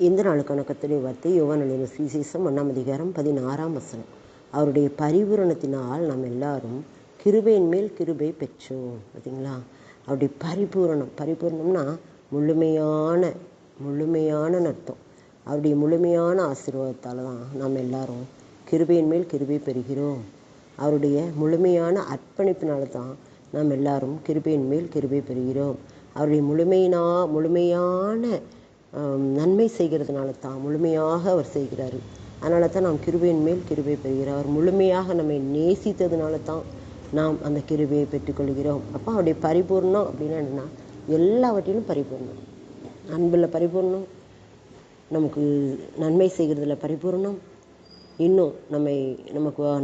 இந்த நாளுக்கான கர்த்தருடைய வார்த்தை யோவான் எழுதின சுவிசேஷம் 1ஆம் அதிகாரம் 16ஆம் வசனம். அவருடைய பரிபூரணத்தினால் நாம் எல்லாரும் கிருபையின் மேல் கிருபை பெற்றோம். பார்த்தீங்களா? அவருடைய பரிபூரணம்னா முழுமையான அர்த்தம். அவருடைய முழுமையான ஆசீர்வாதத்தால் தான் நாம் எல்லாரும் கிருபையின் மேல் கிருபை பெறுகிறோம். அவருடைய முழுமையான அர்ப்பணிப்பினால தான் நாம் எல்லாரும் கிருபையின் மேல் கிருபை பெறுகிறோம். அவருடைய முழுமையான நன்மை செய்கிறதுனால தான் முழுமையாக அவர் செய்கிறார். அதனால தான் நாம் கிருபையின் மேல் கிருபை பெறுகிறோம். அவர் முழுமையாக நம்மை நேசித்ததுனால தான் நாம் அந்த கிருபையை பெற்றுக்கொள்கிறோம். அப்போ அவருடைய பரிபூர்ணம் அப்படின்னா என்னென்னா, எல்லாவற்றிலும் பரிபூர்ணம். அன்பில் பரிபூர்ணம், நமக்கு நன்மை செய்கிறதுல பரிபூர்ணம், இன்னும்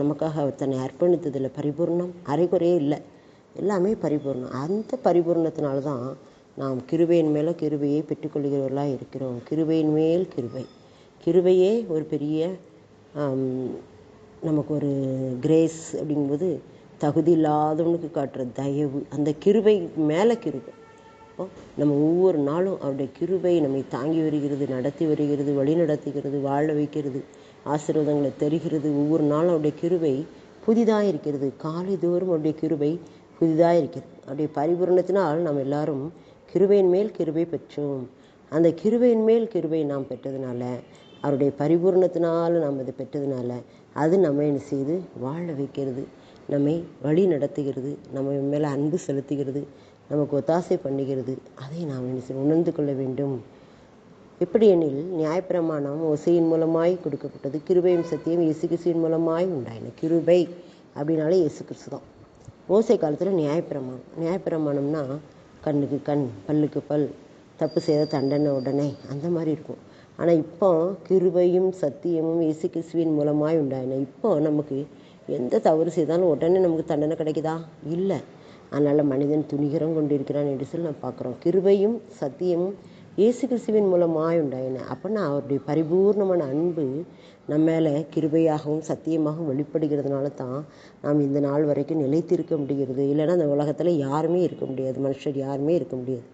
நமக்காக அவர் தன்னை அர்ப்பணித்ததில் பரிபூர்ணம், அரைக்குறையே இல்லை, எல்லாமே பரிபூர்ணம். அந்த பரிபூர்ணத்தினால தான் நாம் கிருபையின் மேலே கிருபையை பெற்றுக்கொள்கிறவர்களாக இருக்கிறோம். கிருபையின் மேல் கிருபையே ஒரு பெரிய நமக்கு ஒரு கிரேஸ் அப்படிங்கும்போது தகுதி இல்லாதவனுக்கு காட்டுற தயவு. அந்த கிருபை மேலே கிருபை. நம்ம ஒவ்வொரு நாளும் அவருடைய கிருபை நம்மை தாங்கி வருகிறது, நடத்தி வருகிறது, வழி நடத்துகிறது, வாழ வைக்கிறது, ஆசீர்வாதங்களை தருகிறது. ஒவ்வொரு நாளும் அவருடைய கிருபை புதிதாக இருக்கிறது. காலை தோறும் அவருடைய கிருபை புதிதாக இருக்கிறது. அவருடைய பரிபூரணத்தினால் நாம் எல்லாரும் கிருபையின் மேல் கிருபை பெற்றோம். அந்த கிருபையின் மேல் கிருபை நாம் பெற்றதுனால, அவருடைய பரிபூரணத்தினால் நாம் அதை பெற்றதுனால, அது நம்மை என்ன செய்து வாழ வைக்கிறது, நம்மை வழி நடத்துகிறது, நம்ம மேலே அன்பு செலுத்துகிறது, நமக்கு ஒத்தாசை பண்ணுகிறது. அதை நாம் என்ன செய்ய உணர்ந்து கொள்ள வேண்டும். எப்படி எனில், நியாயப்பிரமாணம் மோசேயின் மூலமாய் கொடுக்கப்பட்டது, கிருபையும் சத்தியம் இயேசு கிறிஸ்துவின் மூலமாய் உண்டாயின. கிருபை அப்படின்னாலே இயேசு கிறிஸ்து தான். மோசே காலத்தில் நியாயப்பிரமாணம்னா கண்ணுக்கு கண், பல்லுக்கு பல், தப்பு செய்த தண்டனை உடனே, அந்த மாதிரி இருக்கும். ஆனால் இப்போ கிருபையும் சத்தியமும் இயேசு கிறிஸ்துவின் மூலமாய் உண்டாயின. இப்போ நமக்கு எந்த தவறு செய்தாலும் உடனே நமக்கு தண்டனை கிடைக்குதா? இல்லை. அதனால் மனிதன் துணிகரம் கொண்டு இருக்கிறான் என்று சொல்லி நம்ம பார்க்குறோம். கிருபையும் சத்தியமும் இயேசு கிறிஸ்துவின் மூலமாய் உண்டாயின. அப்படின்னா அவருடைய பரிபூர்ணமான அன்பு நம்ம மேலே கிருபையாகவும் சத்தியமாகவும் வெளிப்படுகிறதுனால தான் நாம் இந்த நாள் வரைக்கும் நிலைத்திருக்க முடிகிறது. இல்லைன்னா அந்த உலகத்தில் யாருமே இருக்க முடியாது, மனுஷர் யாருமே இருக்க முடியாது.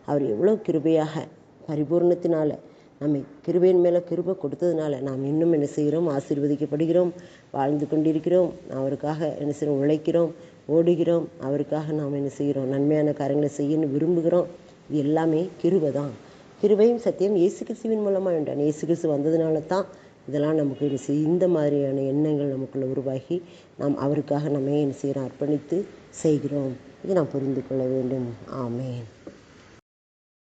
அவர் எவ்வளோ கிருபையாக பரிபூர்ணத்தினால நம்மை கிருபையின் மேலே கிருபை கொடுத்ததுனால நாம் இன்னும் என்ன செய்கிறோம்? ஆசீர்வதிக்கப்படுகிறோம், வாழ்ந்து கொண்டிருக்கிறோம். அவருக்காக என்ன செய்கிறோம்? உழைக்கிறோம், ஓடுகிறோம். அவருக்காக நாம் என்ன செய்கிறோம்? நன்மையான காரியங்களை செய்யணும் விரும்புகிறோம். இது எல்லாமே கிருபை தான். கிருபையும் சத்தியம் இயேசு கிறிஸ்துவின் மூலமாக உண்டான. இயேசு கிறிஸ்து வந்ததுனால தான் இதெல்லாம் நமக்கு என்ன செய்ய, இந்த மாதிரியான எண்ணங்கள் நமக்குள்ளே உருவாகி நாம் அவருக்காக நம்ம என்ன செய்கிறோம்? அர்ப்பணித்து செய்கிறோம். இதை நாம் புரிந்து கொள்ள வேண்டும். ஆமென்.